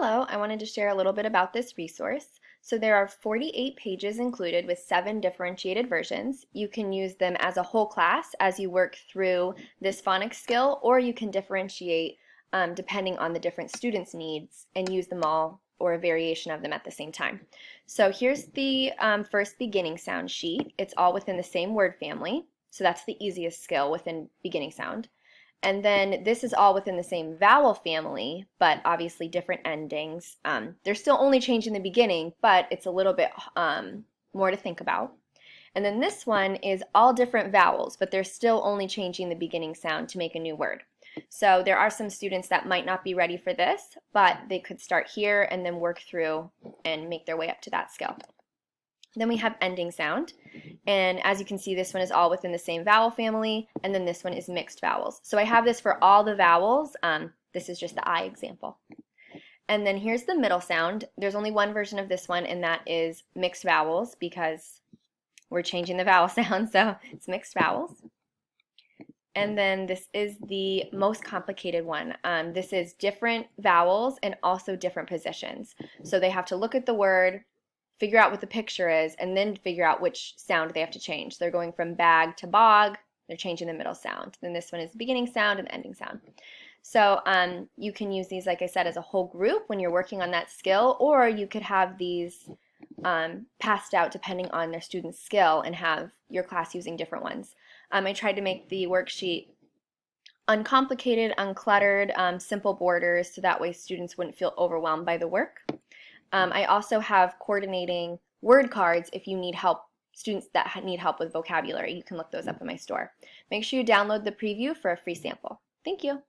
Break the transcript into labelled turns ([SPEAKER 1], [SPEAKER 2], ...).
[SPEAKER 1] Hello, I wanted to share a little bit about this resource. So there are 48 pages included with 7 differentiated versions. You can use them as a whole class as you work through this phonics skill, or you can differentiate depending on the different students' needs and use them all or a variation of them at the same time. So here's the first beginning sound sheet. It's all within the same word family, so that's the easiest skill within beginning sound. And then this is all within the same vowel family, but obviously different endings. They're still only changing the beginning, but it's a little bit more to think about. And then this one is all different vowels, but they're still only changing the beginning sound to make a new word. So there are some students that might not be ready for this, but they could start here and then work through and make their way up to that skill. Then we have ending sound, and as you can see, this one is all within the same vowel family, and then this one is mixed vowels. So I have this for all the vowels. This is just the I example. And then here's the middle sound. There's only one version of this one, and that is mixed vowels because we're changing the vowel sound, so it's mixed vowels. And then this is the most complicated one. This is different vowels and also different positions. So they have to look at the word, figure out what the picture is, and then figure out which sound they have to change. They're going from bag to bog. They're changing the middle sound. Then this one is the beginning sound and the ending sound. So you can use these, like I said, as a whole group when you're working on that skill, or you could have these passed out depending on their student's skill and have your class using different ones. I tried to make the worksheet uncomplicated, uncluttered, simple borders, so that way students wouldn't feel overwhelmed by the work. I also have coordinating word cards if you need help, students that need help with vocabulary. You can look those up in my store. Make sure you download the preview for a free sample. Thank you.